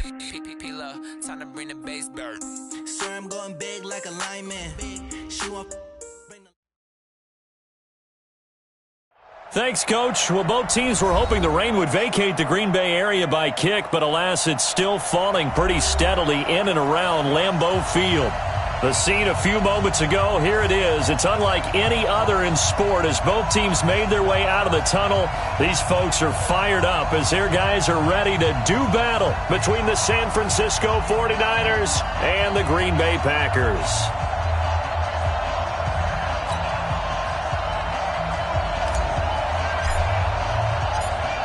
Time to bring the bass bird. Sir, I'm going big like a lineman. She want. Thanks, Coach. Well, both teams were hoping the rain would vacate the Green Bay area by kick, but alas, it's still falling pretty steadily in and around Lambeau Field. The scene a few moments ago, here it is. It's unlike any other in sport as both teams made their way out of the tunnel. These folks are fired up as their guys are ready to do battle between the San Francisco 49ers and the Green Bay Packers.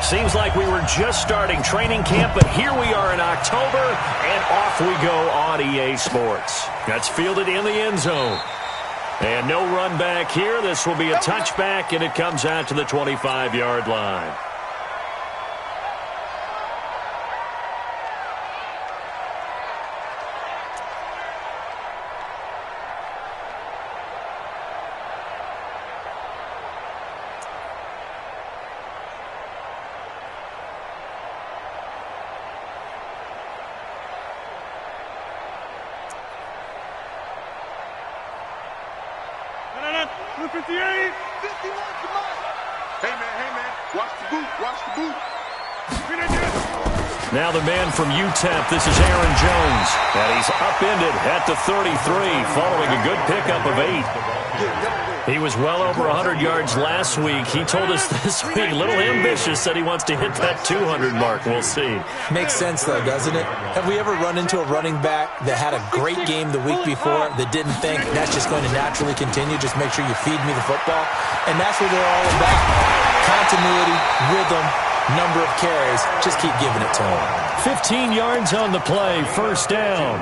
Seems like we were just starting training camp, but here we are in October, and off we go on EA Sports. That's fielded in the end zone. And no run back here. This will be a touchback, and it comes out to the 25-yard line. Now the man from UTEP, this is Aaron Jones, and he's upended at the 33 following a good pickup of 8. He was well over 100 yards last week. He told us this week, a little ambitious, said he wants to hit that 200 mark. We'll see. Makes sense, though, doesn't it? Have we ever run into a running back that had a great game the week before that didn't think that's just going to naturally continue? Just make sure you feed me the football. And that's what they're all about. Continuity, rhythm, number of carries. Just keep giving it to him. 15 yards on the play, first down.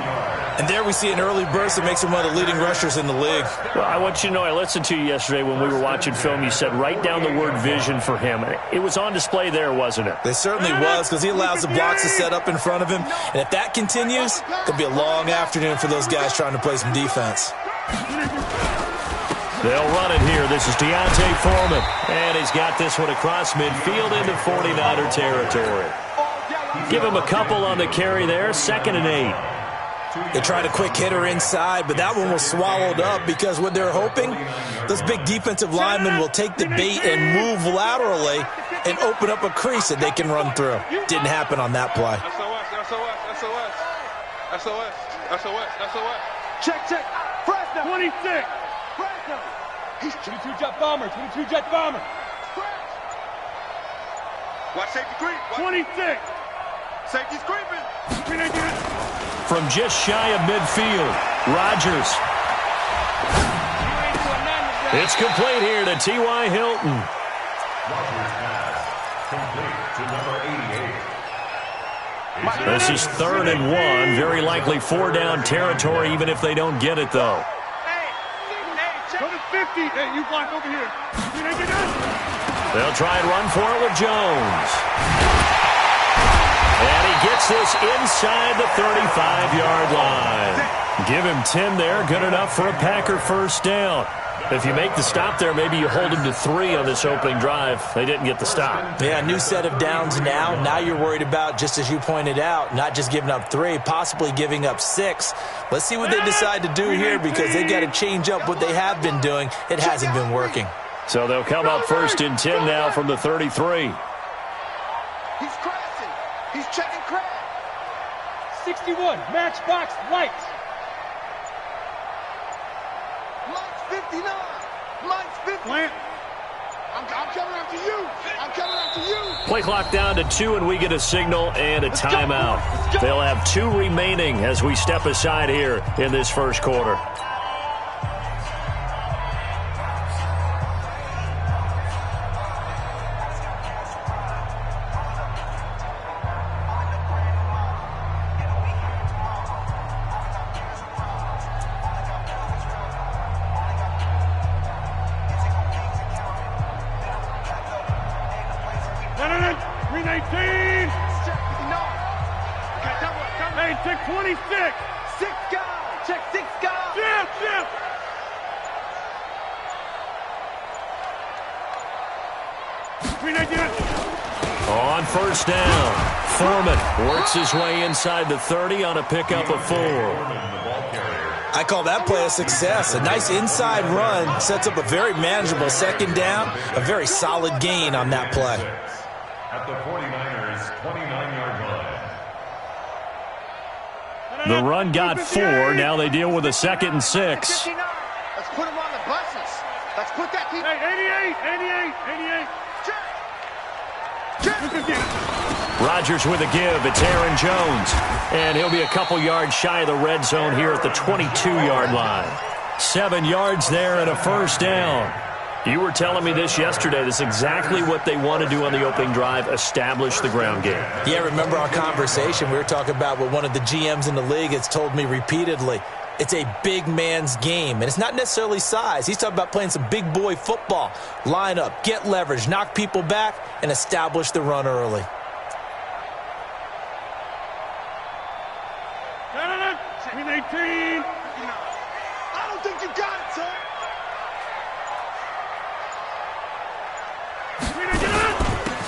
And there we see an early burst that makes him one of the leading rushers in the league. Well, I want you to know, I listened to you yesterday when we were watching film. You said write down the word vision for him. It was on display there, wasn't it? It certainly was, because he allows the blocks to set up in front of him. And if that continues, it'll be a long afternoon for those guys trying to play some defense. They'll run it here. This is Deontay Foreman. And he's got this one across midfield into 49er territory. Give him a couple on the carry there. 2nd and 8. They tried a quick hitter inside, but that one was swallowed up because what they're hoping, those big defensive linemen will take the bait and move laterally and open up a crease that they can run through. Didn't happen on that play. SOS. Check. Fresno. 26. Fresno. He's 22 jet bomber. 22 jet bomber. Watch safety creep. 26. Safety's creeping. From just shy of midfield, Rodgers. It's complete here to T.Y. Hilton. This is 3rd and 1. Very likely 4-down territory, even if they don't get it, though. Go to 50. Hey, you block over here. They'll try and run for it with Jones. And he gets this inside the 35-yard line. Give him 10 there. Good enough for a Packer first down. If you make the stop there, maybe you hold him to 3 on this opening drive. They didn't get the stop. Yeah, new set of downs now. Now you're worried about, just as you pointed out, not just giving up 3, possibly giving up 6. Let's see what they decide to do here because they've got to change up what they have been doing. It hasn't been working. So they'll come up 1st and 10 now from the 33. He's crashing. He's checking crash. 61, matchbox lights. Mike's 59. Mike's 50. Plant. I'm coming after you. I'm coming after you. Play clock down to 2, and we get a signal and a timeout. They'll have 2 remaining as we step aside here in this first quarter. Hey, check 26. 6 guys. Check 6 guys. Jim. On first down, Foreman works his way inside the 30 on a pickup of 4. I call that play a success. A nice inside run sets up a very manageable second down, a very solid gain on that play. At the 49ers' 29-yard line. The run got 4. Now they deal with a 2nd and 6. Let's put them on the buses. Let's put that team. Hey, 88. Rodgers with a give. It's Aaron Jones. And he'll be a couple yards shy of the red zone here at the 22-yard line. 7 yards there and a first down. You were telling me this yesterday. This is exactly what they want to do on the opening drive, establish the ground game. Yeah, remember our conversation? We were talking about what one of the GMs in the league has told me repeatedly. It's a big man's game, and it's not necessarily size. He's talking about playing some big boy football. Line up, get leverage, knock people back, and establish the run early. No. 18. I don't think you got it, son.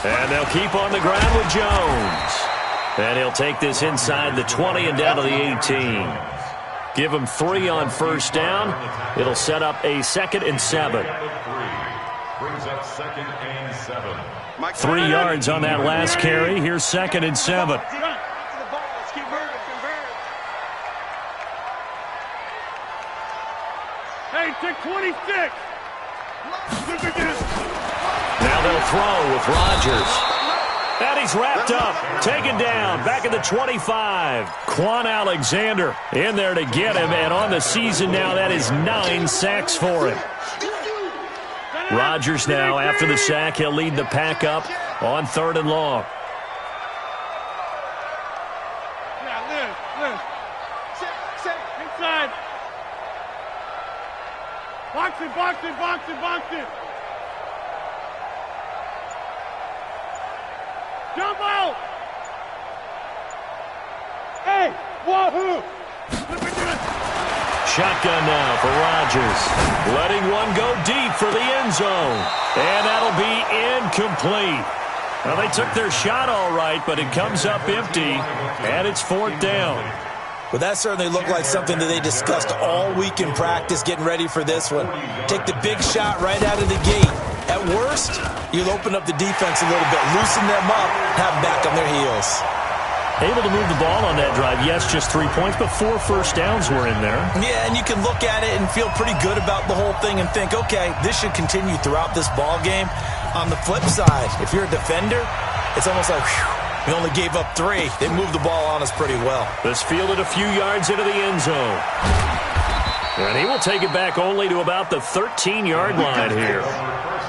And they'll keep on the ground with Jones. And he'll take this inside the 20 and down to the 18. Give him 3 on first down. It'll set up a 2nd and 7. Brings up 2nd and 7. 3 yards on that last carry. Here's 2nd and 7. Hey, take 26. Now they'll throw with Rodgers. And he's wrapped up, taken down, back at the 25. Quan Alexander in there to get him, and on the season now, that is 9 sacks for him. Rodgers now, after the sack, he'll lead the pack up on 3rd and long. Inside. Box it. Jump out! Hey, wahoo! Shotgun now for Rodgers. Letting one go deep for the end zone. And that'll be incomplete. Well, they took their shot all right, but it comes up empty, and it's 4th down. Well, that certainly looked like something that they discussed all week in practice getting ready for this one. Take the big shot right out of the gate. At worst, you'll open up the defense a little bit, loosen them up, have them back on their heels. Able to move the ball on that drive. Yes, just 3 points, but 4 first downs were in there. Yeah, and you can look at it and feel pretty good about the whole thing and think, okay, this should continue throughout this ball game. On the flip side, if you're a defender, it's almost like, whew, we only gave up 3. They moved the ball on us pretty well. This fielded a few yards into the end zone. And he will take it back only to about the 13-yard line here.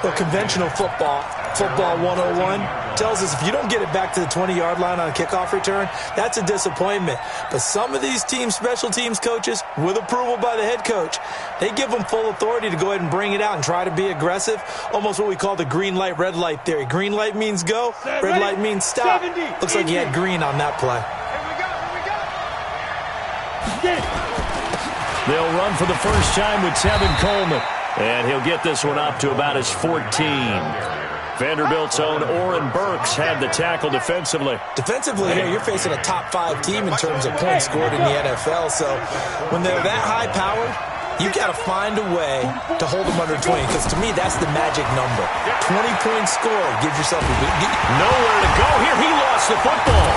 Well, conventional football 101, tells us if you don't get it back to the 20-yard line on a kickoff return, that's a disappointment. But some of these teams, special teams coaches, with approval by the head coach, they give them full authority to go ahead and bring it out and try to be aggressive, almost what we call the green light, red light theory. Green light means go, red light means stop. Looks like he had green on that play. They'll run for the first time with Tevin Coleman. And he'll get this one up to about his 14. Vanderbilt's own Oren Burks had the tackle defensively. Defensively here, you're facing a top 5 team in terms of points scored in the NFL. So when they're that high-powered, you got to find a way to hold them under 20. Because to me, that's the magic number. 20 points scored gives yourself a big... Nowhere to go here. He lost the football.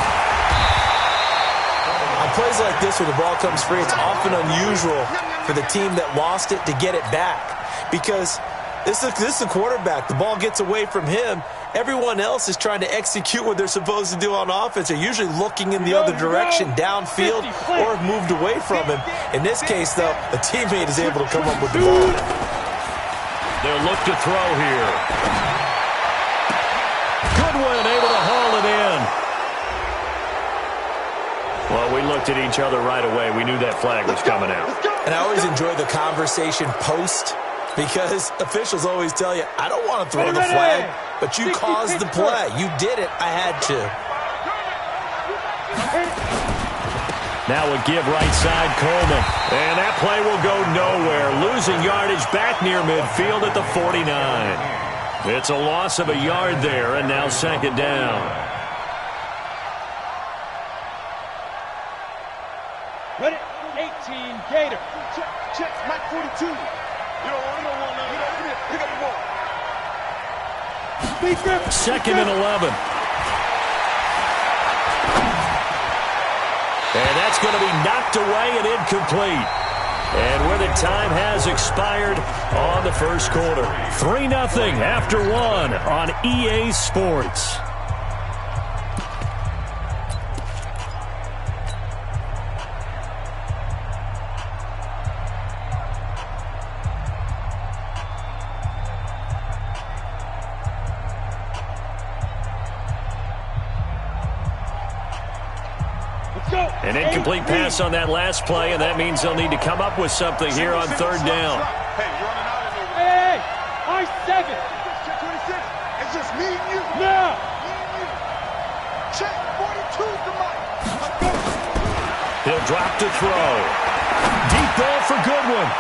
On plays like this, when the ball comes free, it's often unusual for the team that lost it to get it back. Because this is the quarterback. The ball gets away from him. Everyone else is trying to execute what they're supposed to do on offense. They're usually looking in the other direction, downfield, or have moved away from him. In this case, though, a teammate is able to come up with the ball. They'll look to throw here. Goodwin able to haul it in. Well, we looked at each other right away. We knew that flag was coming out. And I always enjoy the conversation post, because officials always tell you, I don't want to throw the flag, but you caused the play. You did it. I had to. Now a give right side, Coleman. And that play will go nowhere. Losing yardage back near midfield at the 49. It's a loss of a yard there, and now second down. Ready? 18, Gator. Check, Mike 42. You don't want none. Pick up the ball. Second and 11. And that's going to be knocked away and incomplete. And where the time has expired on the first quarter. 3-0 after 1 on EA Sports. An incomplete pass on that last play, and that means they'll need to come up with something here on third down. Hey, I-7. Check 26. It's just me and you. Now. Check 42 to Mike. He'll drop to throw. Deep ball for Goodwin.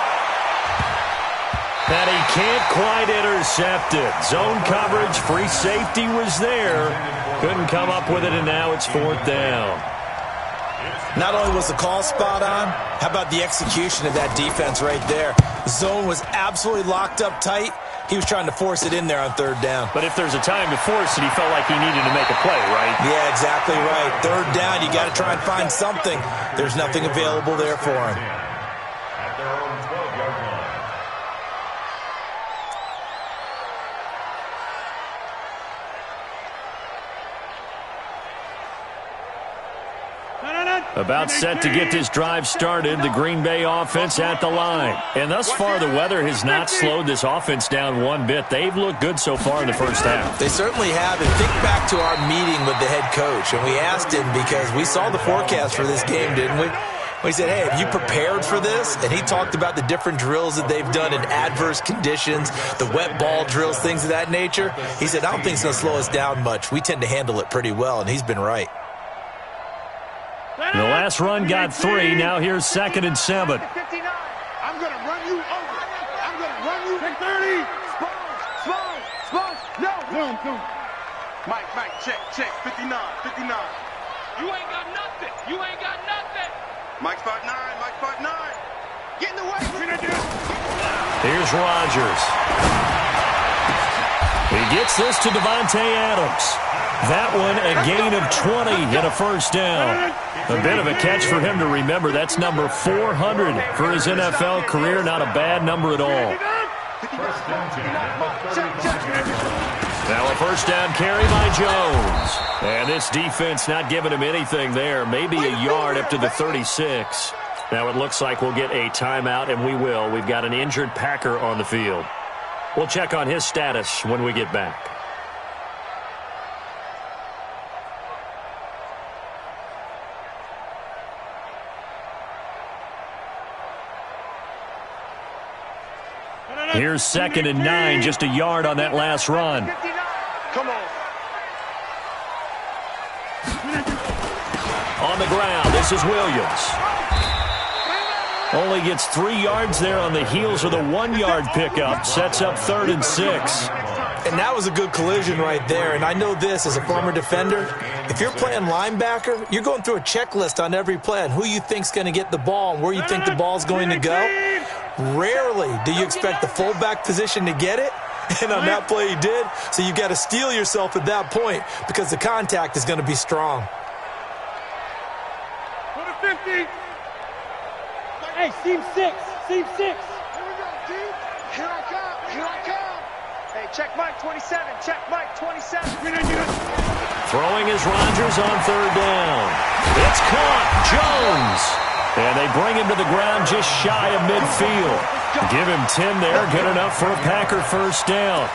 And he can't quite intercept it. Zone coverage, free safety was there. Couldn't come up with it, and now it's fourth down. Not only was the call spot on, how about the execution of that defense right there? The zone was absolutely locked up tight. He was trying to force it in there on third down. But if there's a time to force it, he felt like he needed to make a play, right? Yeah, exactly right. Third down, you got to try and find something. There's nothing available there for him. At their own 12-yard line. About set to get this drive started, the Green Bay offense at the line. And thus far, the weather has not slowed this offense down one bit. They've looked good so far in the first half. They certainly have. And think back to our meeting with the head coach. And we asked him, because we saw the forecast for this game, didn't we? We said, hey, have you prepared for this? And he talked about the different drills that they've done in adverse conditions, the wet ball drills, things of that nature. He said, I don't think it's going to slow us down much. We tend to handle it pretty well, and he's been right. The last run got 3. Now here's 2nd and 7. 59. I'm going to run you over. I'm going to run you. 30. Spons. No. Mike, check. 59. You ain't got nothing. Mike spot 9. Get in the way. Here's Rodgers. He gets this to Devontae Adams. That one a gain of 20 and a first down. A bit of a catch for him to remember. That's number 400 for his NFL career. Not a bad number at all. Now a first down carry by Jones. And this defense not giving him anything there. Maybe a yard up to the 36. Now it looks like we'll get a timeout, and we will. We've got an injured Packer on the field. We'll check on his status when we get back. Here's 2nd and 9, just a yard on that last run. Come on. On the ground, this is Williams. Only gets 3 yards there on the heels of the 1-yard pickup. Sets up 3rd and 6. And that was a good collision right there. And I know this as a former defender. If you're playing linebacker, you're going through a checklist on every play on who you think's going to get the ball and where you think the ball's going to go. Rarely do you expect the fullback position to get it. And on that play he did. So you got to steel yourself at that point because the contact is going to be strong. Go to 50. Hey, seam 6. Here we go, dude. Here I come. Hey, check Mike 27. Throwing is Rodgers on 3rd down. It's caught. Jones. And they bring him to the ground just shy of midfield. Give him 10 there. Good enough for a Packer first down.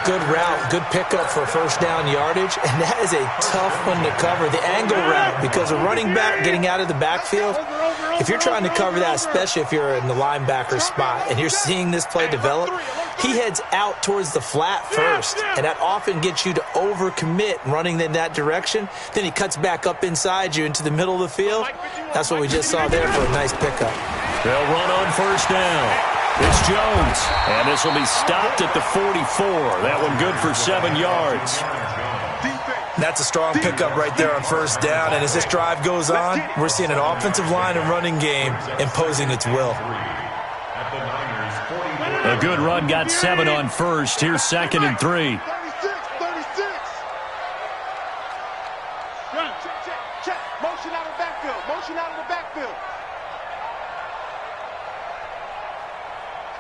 Good route, good pickup for first down yardage, and that is a tough one to cover, the angle route, because a running back getting out of the backfield, if you're trying to cover that, especially if you're in the linebacker spot and you're seeing this play develop, he heads out towards the flat first, and that often gets you to overcommit running in that direction. Then he cuts back up inside you into the middle of the field. That's what we just saw there for a nice pickup. They'll run on first down. It's Jones, and this will be stopped at the 44. That one good for 7 yards. That's a strong pickup right there on first down, and as this drive goes on, we're seeing an offensive line and running game imposing its will. A good run got 7 on first. Here's 2nd and 3. 36. Check. Motion out of the backfield. Motion out of the backfield.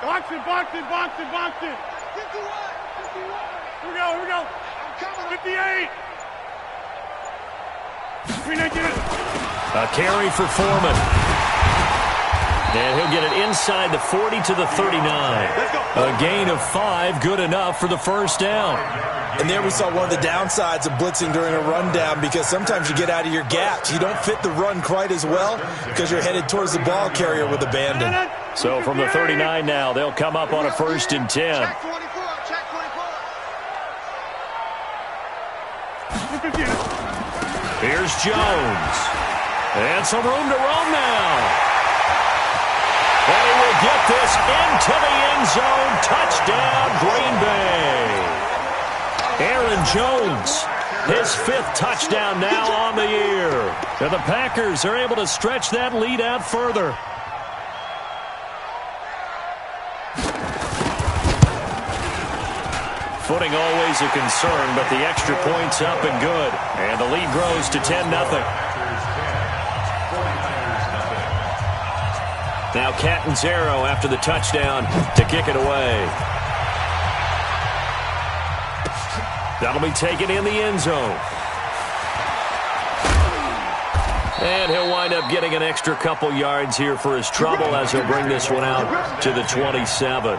Boxing. 51. Here we go. I'm coming. 58. A carry for Foreman. And he'll get it inside the 40 to the 39. A gain of 5, good enough for the first down. And there we saw one of the downsides of blitzing during a rundown, because sometimes you get out of your gaps. You don't fit the run quite as well because you're headed towards the ball carrier with abandon. So from the 39 now, they'll come up on a 1st and 10. Check 24. Here's Jones. And some room to roam now. And he will get this into the end zone. Touchdown, Green Bay. Aaron Jones, his 5th touchdown now on the year. And the Packers are able to stretch that lead out further. Footing always a concern, but the extra point's up and good. And the lead grows to 10-0. Now Catanzaro after the touchdown to kick it away. That'll be taken in the end zone. And he'll wind up getting an extra couple yards here for his trouble as he'll bring this one out to the 27.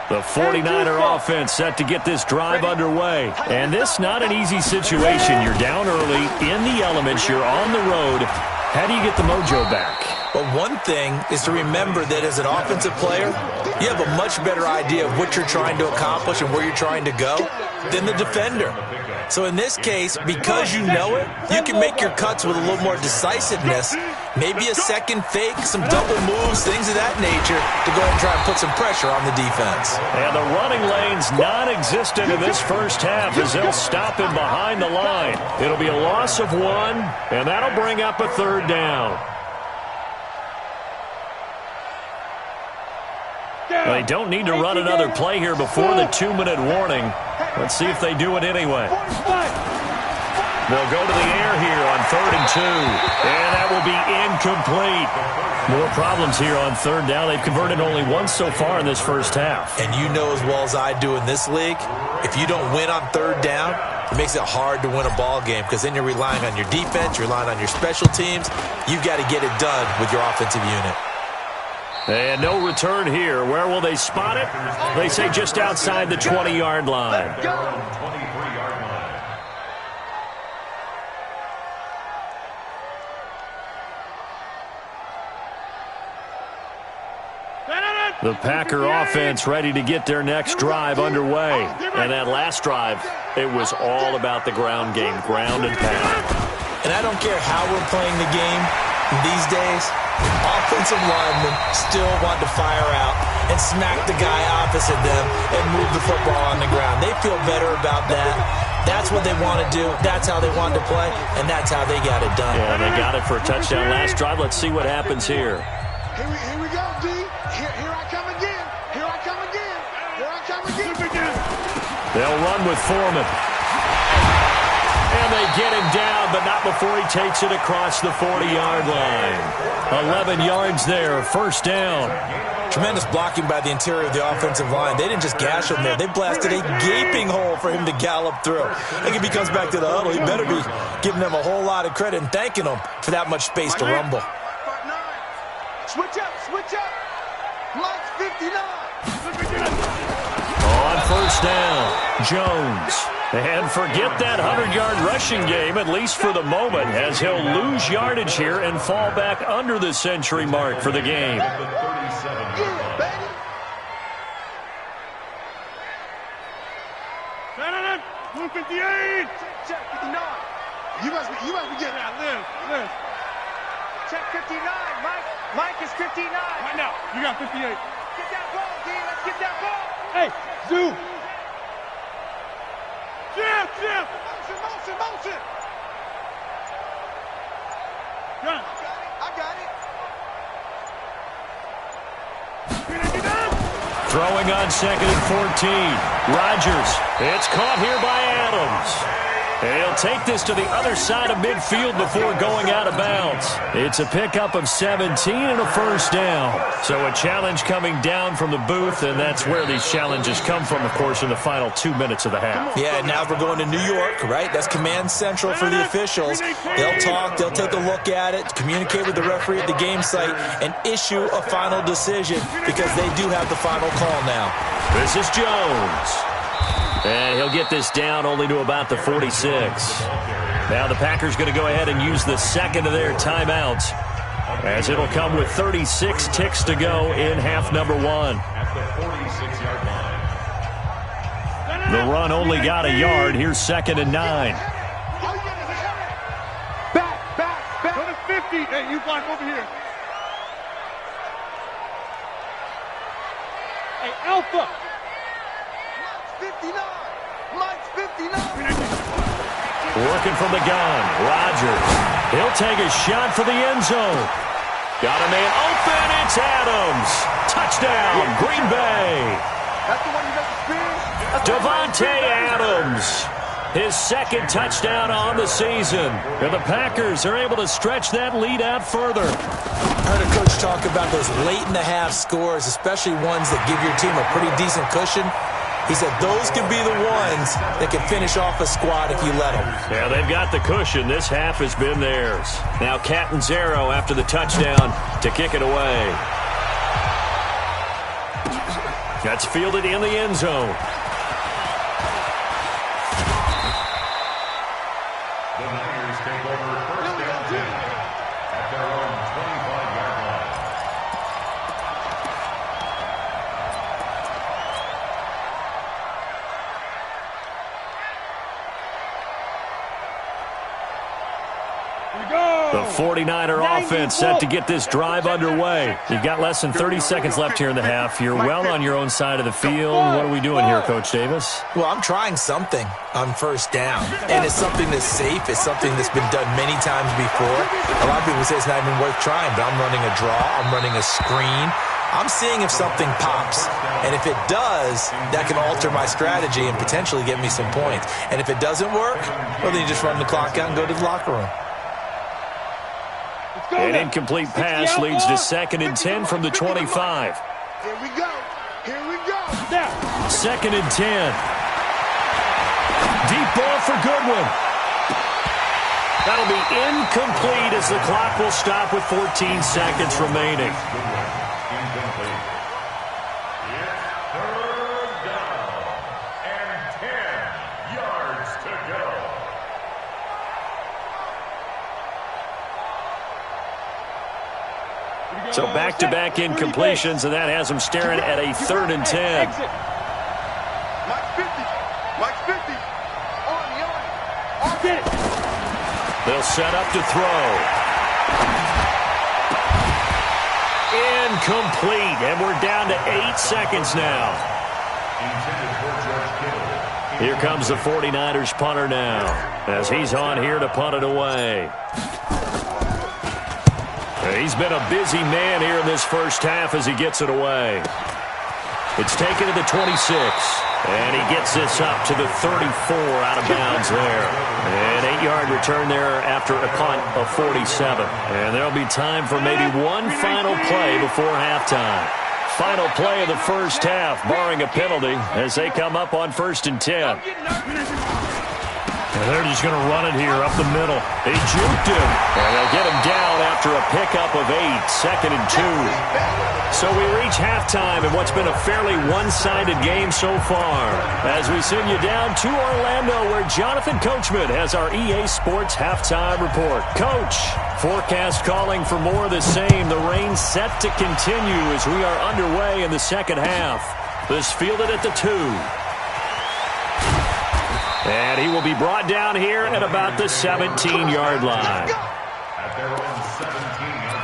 The 49er offense set to get this drive underway. And this not an easy situation. You're down early, in the elements, you're on the road. How do you get the mojo back? Well, one thing is to remember that as an offensive player, you have a much better idea of what you're trying to accomplish and where you're trying to go than the defender. So in this case, because you know it, you can make your cuts with a little more decisiveness. Maybe a second fake, some double moves, things of that nature to go ahead and try and put some pressure on the defense. And the running lane's non-existent in this first half as they'll stop him behind the line. It'll be a loss of 1, and that'll bring up a 3rd down. They don't need to run another play here before the 2-minute warning. Let's see if they do it anyway. They'll go to the air here on 3rd and 2. And that will be incomplete. More problems here on 3rd down. They've converted only once so far in this first half. And you know as well as I do in this league, if you don't win on 3rd down, it makes it hard to win a ball game because then you're relying on your defense, you're relying on your special teams. You've got to get it done with your offensive unit. And no return here. Where will they spot it? They say just outside the 20-yard line. The Packer offense ready to get their next drive underway. And that last drive, it was all about the ground game, ground and pound. And I don't care how we're playing the game these days, offensive linemen still want to fire out and smack the guy opposite them and move the football on the ground. They feel better about that. That's what they want to do. That's how they want to play, and that's how they got it done. Yeah, they got it for a touchdown last drive. Let's see what happens here. Here we go, D. Here I come again. Here I come again. Here I come again. They'll run with Foreman. And they get him down, but not before he takes it across the 40-yard line. 11 yards there, first down. Tremendous blocking by the interior of the offensive line. They didn't just gash him there. They blasted a gaping hole for him to gallop through. I think if he comes back to the huddle, he better be giving them a whole lot of credit and thanking them for that much space to rumble. Switch up. Block's 59. On first down, Jones. And forget that 100-yard rushing game, at least for the moment, as he'll lose yardage here and fall back under the century mark for the game. Yeah, baby. 158. Check 59. You must be getting out. Live. check 59. Mike is 59. Right now, you got 58. Get that ball, D. Let's get that ball. Hey, Zoo. Jim. Motion. Done. I got it. Throwing on 2nd and 14. Rodgers. It's caught here by Adams. He'll take this to the other side of midfield before going out of bounds. It's a pickup of 17 and a first down. So a challenge coming down from the booth, and that's where these challenges come from, of course, in the final 2 minutes of the half. Yeah, now we're going to New York, right? That's command central for the officials. They'll talk, they'll take a look at it, communicate with the referee at the game site, and issue a final decision because they do have the final call now. This is Jones. And he'll get this down only to about the 46. Now the Packers going to go ahead and use the second of their timeouts, as it'll come with 36 ticks to go in half number 1. At the 46-yard line. The run only got a yard. Here's 2nd and 9. Back. Go to 50. Hey, you block over here. Hey, Alpha. 59. Mike's 59. Working from the gun. Rodgers. He'll take a shot for the end zone. Got a man open. It's Adams. Touchdown, Green Bay. That's the one you got the spears. Devontae Adams. His second touchdown on the season. And the Packers are able to stretch that lead out further. I heard a coach talk about those late-in-the-half scores, especially ones that give your team a pretty decent cushion. He said those could be the ones that can finish off a squad if you let them. Yeah, they've got the cushion. This half has been theirs. Now Catanzaro after the touchdown to kick it away. That's fielded in the end zone. The Niners take over first down 10 at their own 25-yard line. The 49er offense set to get this drive underway. You've got less than 30 seconds left here in the half. You're well on your own side of the field. What are we doing here, Coach Davis? Well, I'm trying something on first down, and it's something that's safe. It's something that's been done many times before. A lot of people say it's not even worth trying, but I'm running a draw. I'm running a screen. I'm seeing if something pops, and if it does, that can alter my strategy and potentially get me some points. And if it doesn't work, well, then you just run the clock out and go to the locker room. An incomplete pass leads to 2nd and 10 from the 25. Here we go. Now. 2nd and 10. Deep ball for Goodwin. That'll be incomplete as the clock will stop with 14 seconds remaining. Incomplete. It's third down and 10 yards to go. So back-to-back incompletions, and that has them staring at a 3rd and 10. Mike's 50. On. Get it. They'll set up to throw. Incomplete, and we're down to 8 seconds now. Intended for George Kittle. Here comes the 49ers punter now, as he's on here to punt it away. He's been a busy man here in this first half as he gets it away. It's taken to the 26, and he gets this up to the 34 out of bounds there. An 8-yard return there after a punt of 47. And there'll be time for maybe one final play before halftime. Final play of the first half, barring a penalty, as they come up on 1st and 10. And they're just going to run it here up the middle. They juked him. And they'll get him down after a pickup of 8, 2nd and 2. So we reach halftime in what's been a fairly one-sided game so far. As we send you down to Orlando, where Jonathan Coachman has our EA Sports halftime report. Coach, forecast calling for more of the same. The rain set to continue as we are underway in the second half. This fielded at the 2. And he will be brought down here at about the 17-yard line. At their own 17-yard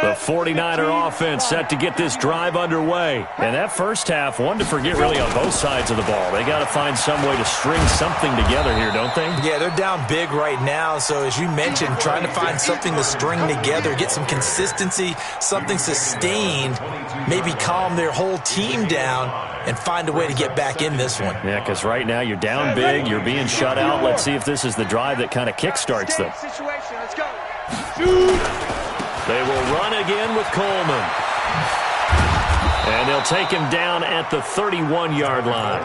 The 49er offense set to get this drive underway. And that first half, one to forget really on both sides of the ball. They got to find some way to string something together here, don't they? Yeah, they're down big right now. So as you mentioned, trying to find something to string together, get some consistency, something sustained, maybe calm their whole team down and find a way to get back in this one. Yeah, because right now you're down big, you're being shut out. Let's see if this is the drive that kind of kickstarts them. Let's go. They will run again with Coleman. And they'll take him down at the 31-yard line.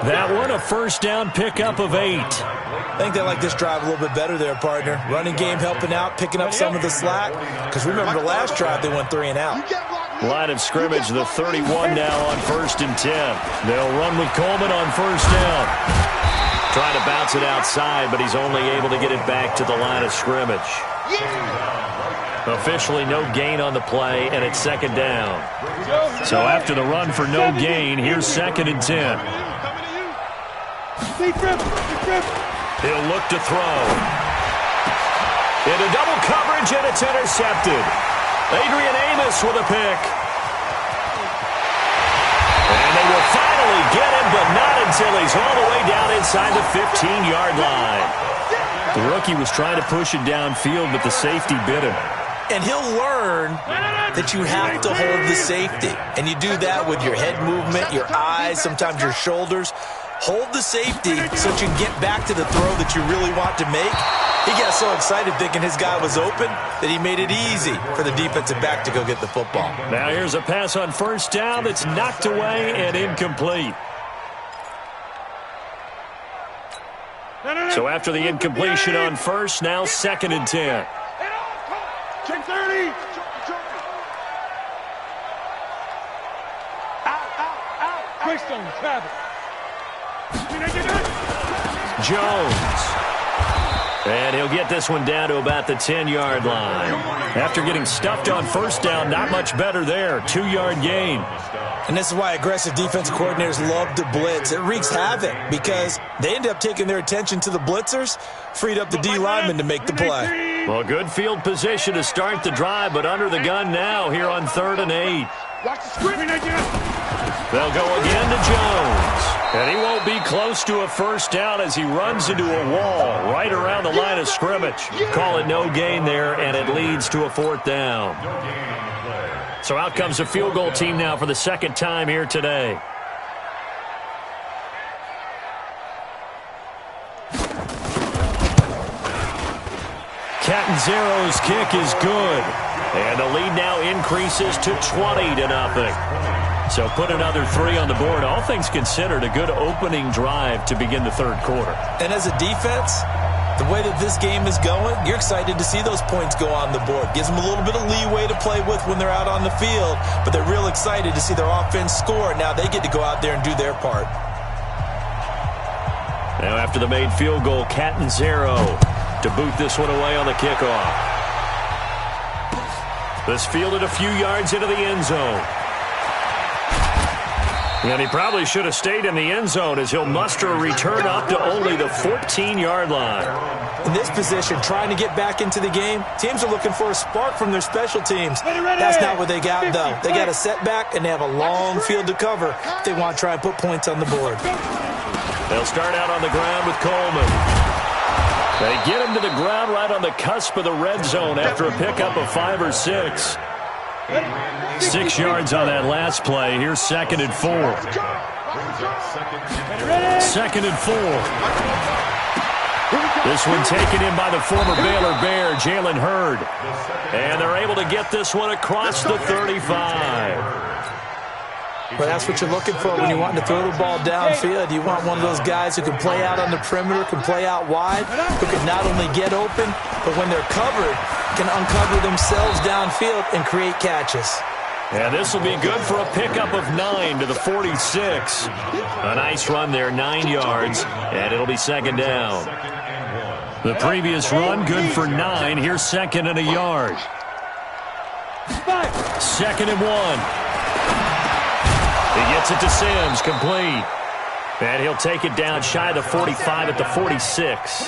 That one, a first down pickup of 8. I think they like this drive a little bit better there, partner. Running game helping out, picking up some of the slack. Because remember the last drive, they went 3 and out. Line of scrimmage, the 31 now on 1st and 10. They'll run with Coleman on first down. Trying to bounce it outside, but he's only able to get it back to the line of scrimmage. Officially no gain on the play, and it's 2nd down. So after the run for no gain, here's 2nd and 10. He'll look to throw. Into double coverage, and it's intercepted. Adrian Amos with a pick. And they will finally get him, but not until he's all the way down inside the 15-yard line. The rookie was trying to push it downfield, but the safety bit him. And he'll learn that you have to hold the safety. And you do that with your head movement, your eyes, sometimes your shoulders. Hold the safety so that you can get back to the throw that you really want to make. He got so excited thinking his guy was open that he made it easy for the defensive back to go get the football. Now here's a pass on first down that's knocked away and incomplete. So after the incompletion on first, now 2nd and 10. Check 30. Out. Quickstone, travel. Jones. And he'll get this one down to about the 10-yard line. After getting stuffed on first down, not much better there. 2-yard gain. And this is why aggressive defensive coordinators love to blitz. It wreaks havoc because they end up taking their attention to the blitzers, freed up the D lineman to make the play. Well, good field position to start the drive, but under the gun now here on 3rd and 8. Watch the screen. They'll go again to Jones. And he won't be close to a first down as he runs into a wall right around the line of scrimmage. Call it no gain there, and it leads to a 4th down. So out comes the field goal team now for the 2nd time here today. Catanzaro's kick is good. And the lead now increases to 20-0. So put another 3 on the board. All things considered, a good opening drive to begin the 3rd quarter. And as a defense, the way that this game is going, you're excited to see those points go on the board. Gives them a little bit of leeway to play with when they're out on the field, but they're real excited to see their offense score. Now they get to go out there and do their part. Now after the made field goal, Catanzaro to boot this one away on the kickoff. This fielded a few yards into the end zone. And he probably should have stayed in the end zone as he'll muster a return up to only the 14-yard line. In this position, trying to get back into the game, teams are looking for a spark from their special teams. That's not what they got, though. They got a setback, and they have a long field to cover if they want to try and put points on the board. They'll start out on the ground with Coleman. They get him to the ground right on the cusp of the red zone after a pickup of 5 or 6. 6 yards on that last play. Here's 2nd and 4. 2nd and 4. This one taken in by the former Baylor Bear, Jalen Hurd. And they're able to get this one across the 35. Well, that's what you're looking for when you want to throw the ball downfield. You want one of those guys who can play out on the perimeter, can play out wide, who can not only get open, but when they're covered, can uncover themselves downfield and create catches. And this will be good for a pickup of 9 to the 46. A nice run there, 9 yards, and it'll be 2nd down. The previous run, good for 9. Here's 2nd and a yard. 2nd and 1. He gets it to Sims, complete. And he'll take it down shy of the 45 at the 46.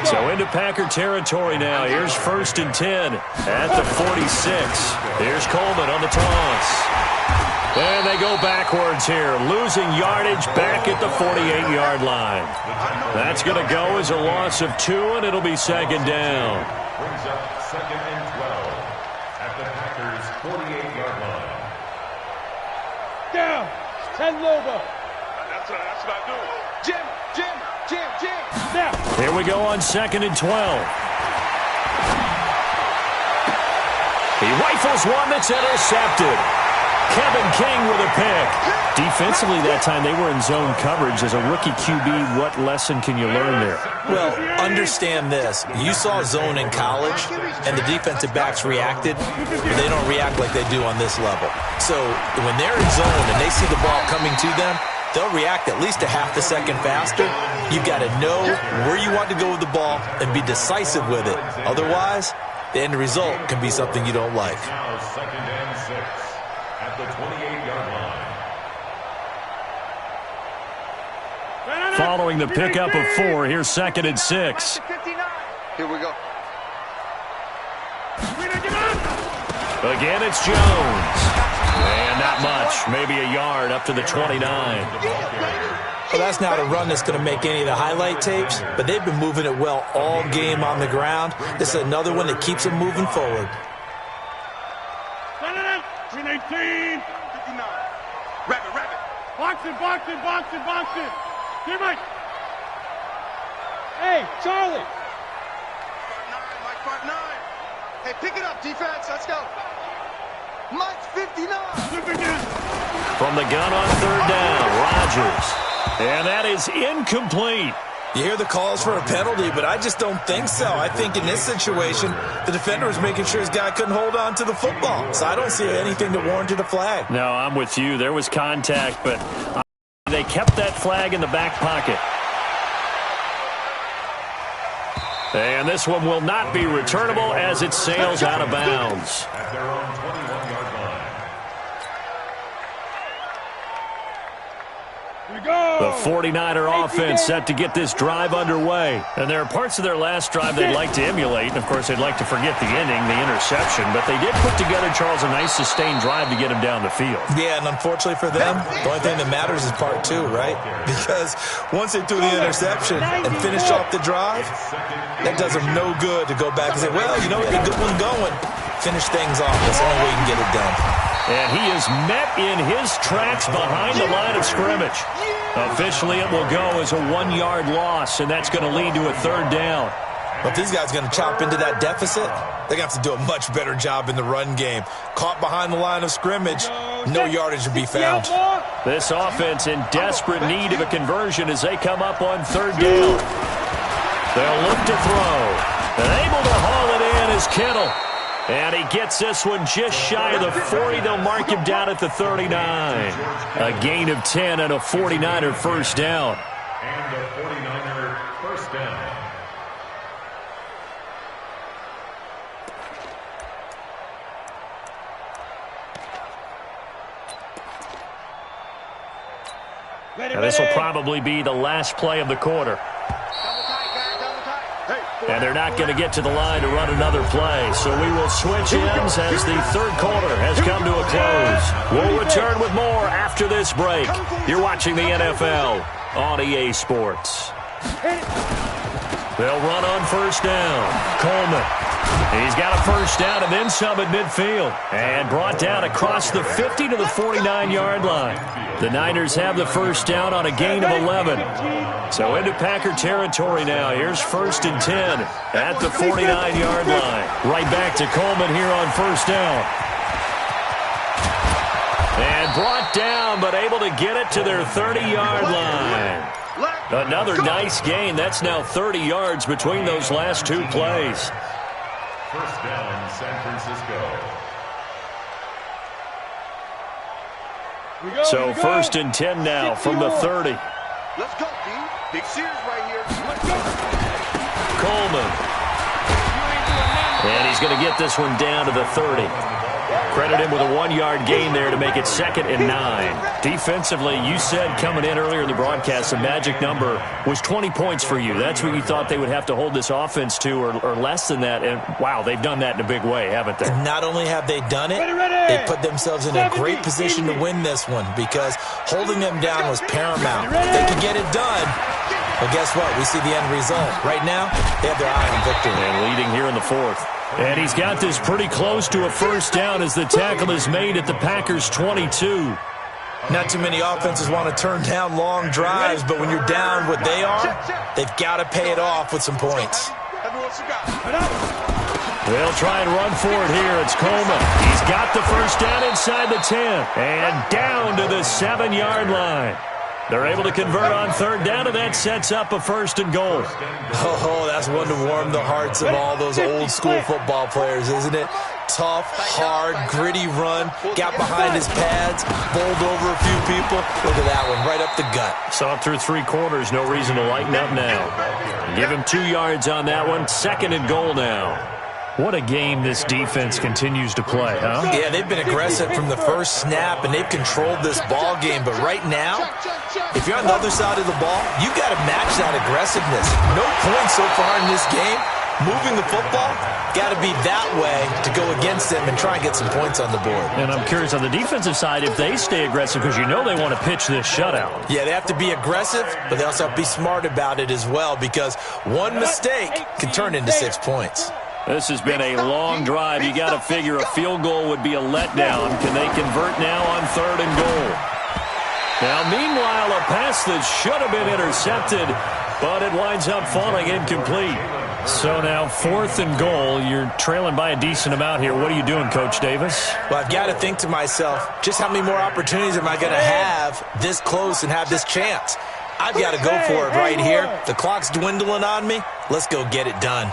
So into Packer territory now. Here's 1st and 10 at the 46. Here's Coleman on the toss. And they go backwards here, losing yardage back at the 48-yard line. That's going to go as a loss of 2, and it'll be 2nd down. Brings up 2nd and 12 at the Packers' 48-yard line. Down. 10 Lobo. That's what I do. Jim. Now. Here we go on 2nd and 12. He rifles one that's intercepted. Kevin King with a pick. Defensively that time they were in zone coverage. As a rookie QB, what lesson can you learn there? Well, understand this. You saw zone in college, and the defensive backs reacted, but they don't react like they do on this level. So when they're in zone and they see the ball coming to them, they'll react at least a half a second faster. You've got to know where you want to go with the ball and be decisive with it. Otherwise, the end result can be something you don't like. Now 2nd and 6 at the 28-yard line. Following the pickup of 4, here's 2nd and 6. Here we go. Again, it's Jones. And not much, maybe a yard up to the 29. Well, that's not a run that's going to make any of the highlight tapes, but they've been moving it well all game on the ground. This is another one that keeps them moving forward. 319. 59. Rabbit. Boxing. Teammate. Hey, Charlie. Mike 9. Hey, pick it up, defense. Let's go. Mike's 59. From the gun on 3rd down, Rodgers. And that is incomplete. You hear the calls for a penalty, but I just don't think so. I think in this situation, the defender was making sure his guy couldn't hold on to the football. So I don't see anything that warranted a flag. No, I'm with you. There was contact, but they kept that flag in the back pocket. And this one will not be returnable as it sails out of bounds. At their own 21-yard line. The 49er offense set to get this drive underway. And there are parts of their last drive they'd like to emulate. And, of course, they'd like to forget the ending, the interception. But they did put together, Charles, a nice sustained drive to get him down the field. Yeah, and unfortunately for them, the only thing that matters is part 2, right? Because once they threw the interception and finished off the drive, that does them no good to go back and say, well, we had a good one going. Finish things off. That's the only way you can get it done. And he is met in his tracks behind the line of scrimmage. Officially, it will go as a 1-yard loss, and that's going to lead to a 3rd down. But if these guys are going to chop into that deficit, they're going to have to do a much better job in the run game. Caught behind the line of scrimmage, no yardage to be found. This offense in desperate need of a conversion as they come up on 3rd down. They'll look to throw. And able to haul it in is Kittle. And he gets this one just shy of the 40. They'll mark him down at the 39. A gain of 10 and a 49er first down. And a 49er first down. Now this will probably be the last play of the quarter. And they're not going to get to the line to run another play. So we will switch ends as the 3rd quarter has come to a close. We'll return with more after this break. You're watching the NFL on EA Sports. They'll run on 1st down. Coleman. He's got a 1st down and then some at midfield. And brought down across the 50 to the 49-yard line. The Niners have the 1st down on a gain of 11. So into Packer territory now. Here's 1st and 10 at the 49-yard line. Right back to Coleman here on 1st down. And brought down, but able to get it to their 30-yard line. Another nice gain. That's now 30 yards between those last 2 plays. 1st down, San Francisco. So 1st and 10 now from the 30. Let's go, D. Big Sears right here. Let's go. Coleman. And he's going to get this one down to the 30. Credit him with a 1-yard gain there to make it 2nd and 9. Defensively, you said coming in earlier in the broadcast, the magic number was 20 points for you. That's what you thought they would have to hold this offense to, or less than that. And, wow, they've done that in a big way, haven't they? And not only have they done it, they put themselves in a great position to win this one because holding them down was paramount. If they could get it done, well, guess what? We see the end result. Right now, they have their eye on victory. And leading here in the 4th. And he's got this pretty close to a first down as the tackle is made at the Packers' 22. Not too many offenses want to turn down long drives, but when you're down what they are, they've got to pay it off with some points. They'll try and run for it here. It's Coleman. He's got the first down inside the 10 and down to the 7-yard line. They're able to convert on 3rd down, and that sets up a 1st and goal. Oh, that's one to warm the hearts of all those old-school football players, isn't it? Tough, hard, gritty run, got behind his pads, bowled over a few people. Look at that one, right up the gut. Saw it through 3 quarters, no reason to lighten up now. Give him 2 yards on that one, 2nd and goal now. What a game this defense continues to play, huh? Yeah, they've been aggressive from the first snap, and they've controlled this ball game. But right now, if you're on the other side of the ball, you've got to match that aggressiveness. No points so far in this game. Moving the football, got to be that way to go against them and try and get some points on the board. And I'm curious on the defensive side if they stay aggressive because you know they want to pitch this shutout. Yeah, they have to be aggressive, but they also have to be smart about it as well because one mistake can turn into 6 points. This has been a long drive. You got to figure a field goal would be a letdown. Can they convert now on 3rd and goal? Now, meanwhile, a pass that should have been intercepted, but it winds up falling incomplete. So now 4th and goal. You're trailing by a decent amount here. What are you doing, Coach Davis? Well, I've got to think to myself, just how many more opportunities am I going to have this close and have this chance? I've got to go for it right here. The clock's dwindling on me. Let's go get it done.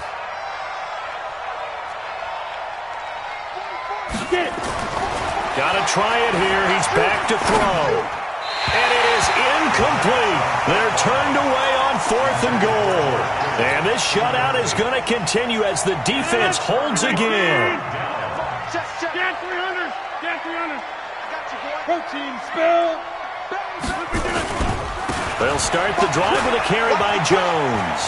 Got to try it here. He's back to throw. And it is incomplete. They're turned away on 4th and goal. And this shutout is going to continue as the defense holds again. Get 300. Get 300. Protein spill. They'll start the drive with a carry by Jones.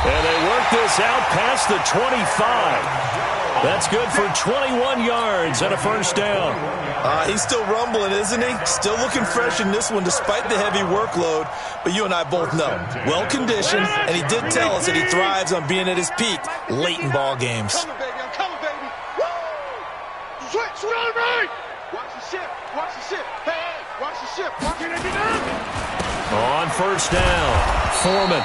And they work this out past the 25. That's good for 21 yards and a first down. He's still rumbling, isn't he? Still looking fresh in this one despite the heavy workload. But you and I both know, well-conditioned, and he did tell us that he thrives on being at his peak late in ball games. I'm coming, baby. Woo! Switch on right. Watch the ship. Watch the ship. Hey, watch the ship. Watch it. On first down, Foreman.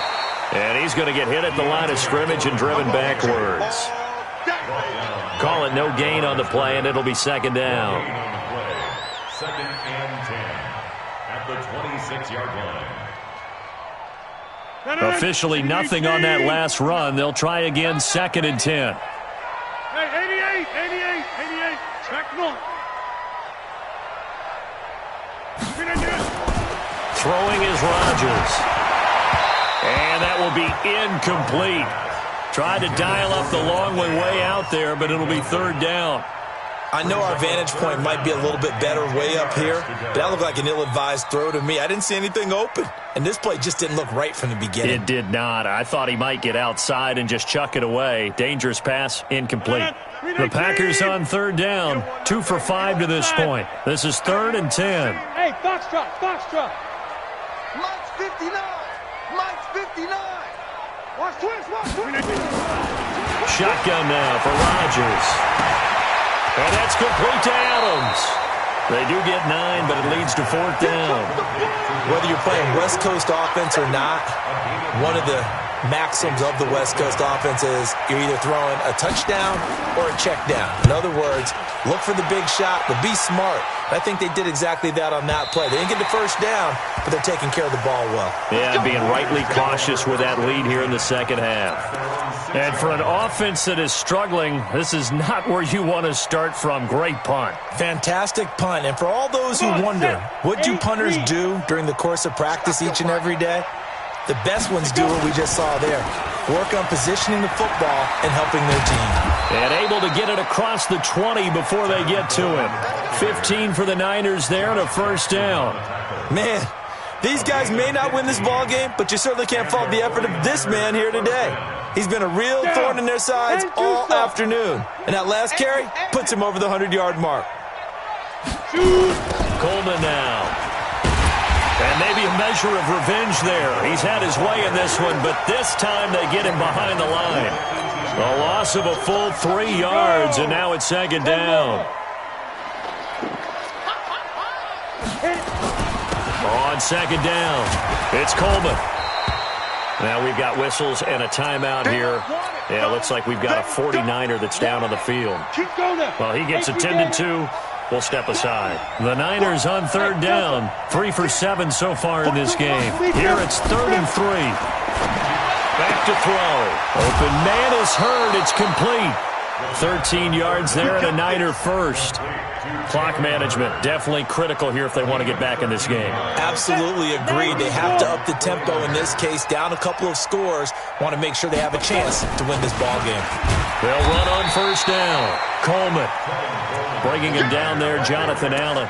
And he's going to get hit at the line of scrimmage and driven backwards. Call it no gain on the play, and it'll be 2nd down. 2nd and 10 at the 26-yard line. Officially nothing on that last run. They'll try again 2nd and 10. Hey, 88. Back north. Throwing is Rodgers. And that will be incomplete. Tried to dial up the long way out there, but it'll be 3rd down. I know our vantage point might be a little bit better way up here, but that looked like an ill-advised throw to me. I didn't see anything open, and this play just didn't look right from the beginning. It did not. I thought he might get outside and just chuck it away. Dangerous pass, incomplete. The Packers on 3rd down, 2 for 5 to this point. This is 3rd and 10. Hey, Foxtrot. Mike's 59. Mike's 59. Watch twist. Shotgun now for Rodgers. And that's complete to Adams. They do get 9, but it leads to 4th down. Whether you're playing West Coast offense or not, one of the maxims of the West Coast offense is you're either throwing a touchdown or a check down. In other words, look for the big shot, but be smart. I think they did exactly that on that play. They didn't get the first down, but they're taking care of the ball well. Yeah, being rightly cautious with that lead here in the 2nd half. And for an offense that is struggling, this is not where you want to start from. Great punt. Fantastic punt. And for all those who wonder, what do punters do during the course of practice each and every day? The best ones do what we just saw there. work on positioning the football and helping their team. And able to get it across the 20 before they get to him. 15 for the Niners there and a first down. Man, these guys may not win this ball game, but you certainly can't fault the effort of this man here today. He's been a real thorn in their sides all afternoon. And that last carry puts him over the 100-yard mark. Coleman now. And maybe a measure of revenge there. He's had his way in this one, but this time they get him behind the line. A loss of a full 3 yards, and now it's second down. On second down, it's Coleman. Now we've got whistles and a timeout here. Yeah, looks like we've got a 49er that's down on the field. Well, he gets attended to. We'll step aside. The Niners on third down. 3 for 7 so far in this game. Here it's 3rd and 3. Back to throw. Open man is heard. It's complete. 13 yards there and a Niner first. Clock management definitely critical here if they want to get back in this game. Absolutely agreed. They have to up the tempo in this case. Down a couple of scores. Want to make sure they have a chance to win this ball game. They'll run on first down. Coleman. Bringing him down there, Jonathan Allen.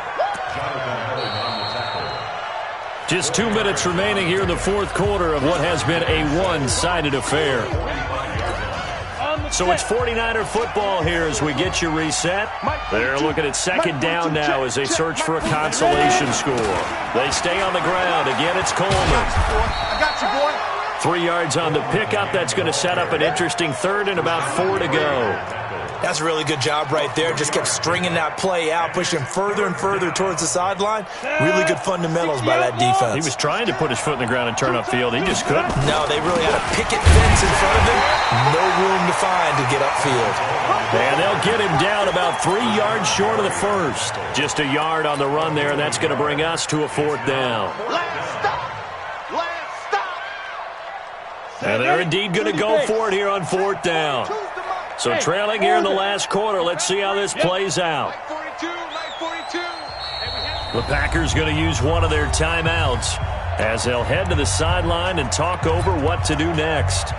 Just 2 minutes remaining here in the fourth quarter of what has been a one-sided affair. So it's 49er football here as we get you reset. They're looking at second down now as they search for a consolation score. They stay on the ground. Again, it's Coleman. I got you, boy. 3 yards on the pickup. That's going to set up an interesting third and about 4 to go. That's a really good job right there. Just kept stringing that play out, pushing further and further towards the sideline. Really good fundamentals by that defense. He was trying to put his foot in the ground and turn upfield. He just couldn't. No, they really had a picket fence in front of him. No room to find to get upfield. And they'll get him down about 3 yards short of the first. Just a yard on the run there, and that's going to bring us to a fourth down. And they're indeed going to go for it here on fourth down. So trailing here in the last quarter. Let's see how this plays out. The Packers going to use one of their timeouts as they'll head to the sideline and talk over what to do next.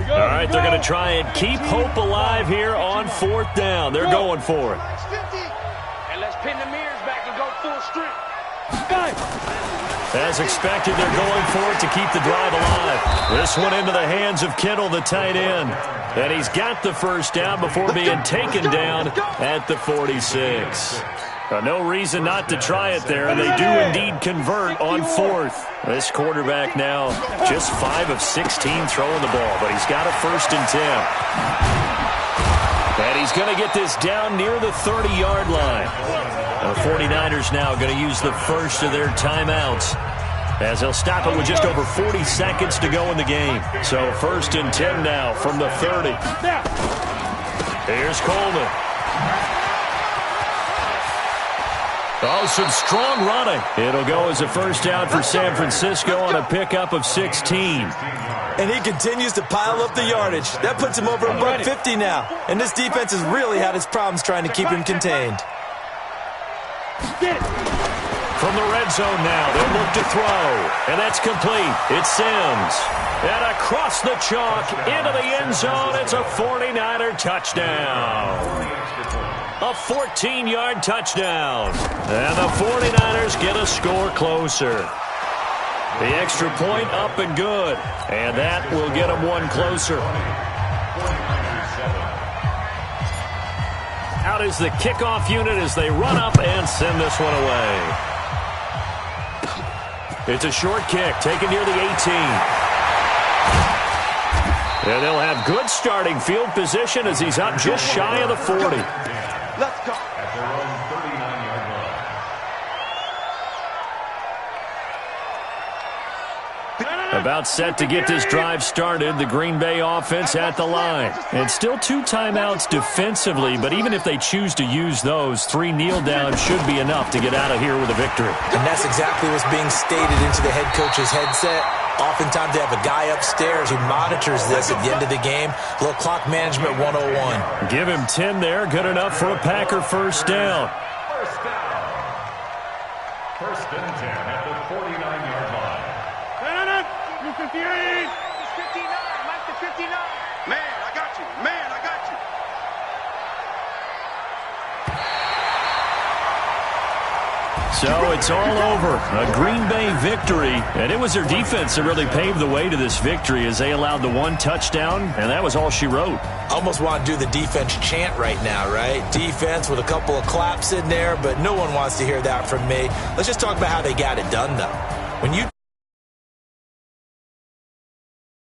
All right, they're going to try and keep hope alive here on fourth down. They're going for it. And let's pin the mirrors back and go full strength. As expected, they're going for it to keep the drive alive. This one into the hands of Kittle, the tight end. And he's got the first down before being taken down at the 46. No reason not to try it there, and they do indeed convert on fourth. This quarterback now just 5 of 16 throwing the ball, but he's got a 1st and 10. And he's going to get this down near the 30-yard line. The 49ers now going to use the first of their timeouts as they'll stop it with just over 40 seconds to go in the game. So 1st and 10 now from the 30. Here's Coleman. Oh, some strong running. It'll go as a first down for San Francisco on a pickup of 16. And he continues to pile up the yardage. That puts him over $150 now. And this defense has really had its problems trying to keep him contained. From the red zone now, they'll look to throw. And that's complete. It's Sims. And across the chalk, into the end zone, it's a 49er touchdown. A 14-yard touchdown. And the 49ers get a score closer. The extra point up and good. And that will get them one closer. Out is the kickoff unit as they run up and send this one away. It's a short kick taken near the 18. And they'll have good starting field position as he's up just shy of the 40. Let's go. At their own 39-yard line. About set to get this drive started, the Green Bay offense at the line. And still 2 timeouts defensively, but even if they choose to use those, 3 kneel downs should be enough to get out of here with a victory. And that's exactly what's being stated into the head coach's headset. Oftentimes they have a guy upstairs who monitors this at the end of the game. A little clock management 101. Give him 10 there, good enough for a Packer first down. First down. 1st and 10 at the 49-yard line. 58. It's 59. Mike to 59. Man, I got you. Man, I got you. So it's all over. A Green Bay victory. And it was their defense that really paved the way to this victory as they allowed the one touchdown, and that was all she wrote. Almost want to do the defense chant right now, right? Defense with a couple of claps in there, but no one wants to hear that from me. Let's just talk about how they got it done, though. When you